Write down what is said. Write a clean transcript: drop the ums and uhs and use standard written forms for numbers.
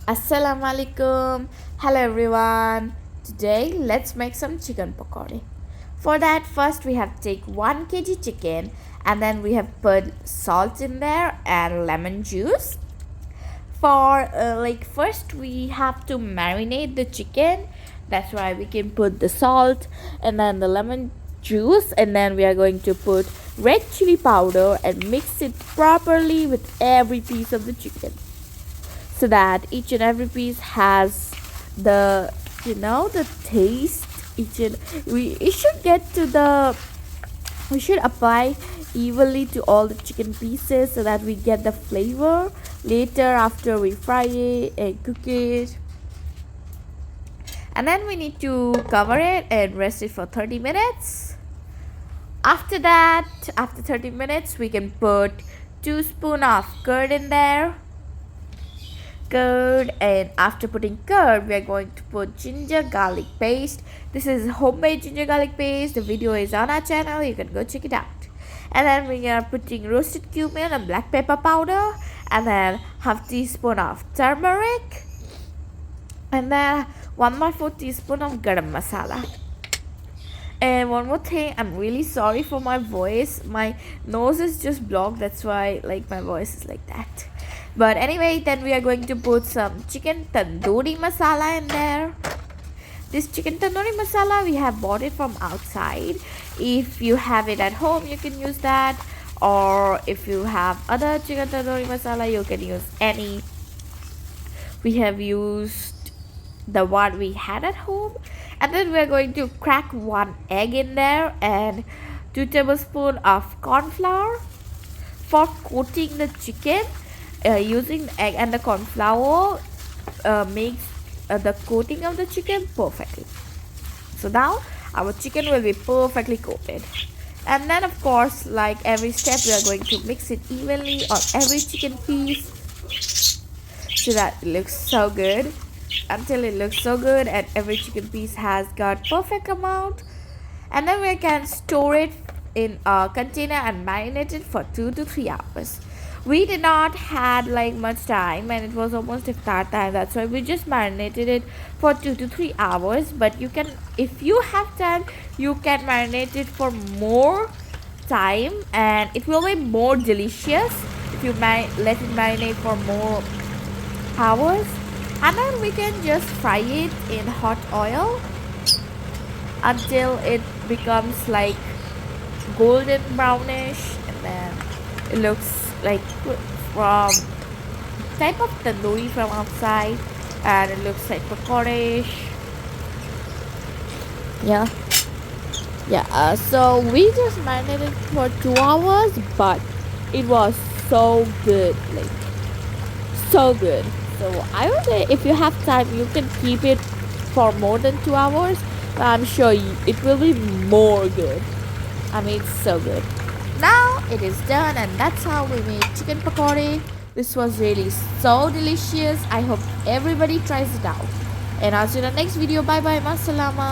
Assalamu alaikum. Hello everyone. Today let's make some chicken pakode. For that first we have to take 1 kg chicken and then we have put salt in there and lemon juice. For first we have to marinate the chicken. That's why we can put the salt and then the lemon juice, and then we are going to put red chili powder and mix it properly with every piece of the chicken, so that each and every piece has the the taste. Each and we should get to the we should apply evenly to all the chicken pieces so that we get the flavor later after we fry it and cook it. And then we need to cover it and rest it for 30 minutes. After that, after 30 minutes, we can put 2 spoons of curd in there. Curd, and after putting curd, we are going to put ginger garlic paste. This is homemade ginger garlic paste. The video is on our channel. You can go check it out. And then we are putting roasted cumin and black pepper powder, and then half teaspoon of turmeric, and then 1/4 teaspoon of garam masala. And one more thing, I'm really sorry for my voice. My nose is just blocked, that's why my voice is like that. But anyway, then we are going to put some chicken tandoori masala in there. This chicken tandoori masala, we have bought it from outside. If you have it at home, you can use that. Or if you have other chicken tandoori masala, you can use any. We have used the one we had at home. And then we are going to crack 1 egg in there and 2 tablespoons of corn flour for coating the chicken. Using the egg and the corn flour makes the coating of the chicken perfectly. So now our chicken will be perfectly coated. And then of course, like every step, we are going to mix it evenly on every chicken piece so that it looks so good, until it looks so good and every chicken piece has got perfect amount. And then we can store it in a container and marinate it for 2 to 3 hours. We did not had much time, and it was almost iftar time. That's why we just marinated it for 2 to 3 hours. But you can, if you have time, you can marinate it for more time and it will be more delicious if you let it marinate for more hours. And then we can just fry it in hot oil until it becomes golden brownish, and then it looks from type of tandoori from outside, and it looks like pakodish. So we just marinated for 2 hours, but it was so good, so good. So I would say if you have time, you can keep it for more than 2 hours, but I'm sure it will be more good. I mean, it's so good. Now it is done, and that's how we made chicken pakode. This was really so delicious. I hope everybody tries it out. And I'll see you in the next video. Bye bye. Masalama.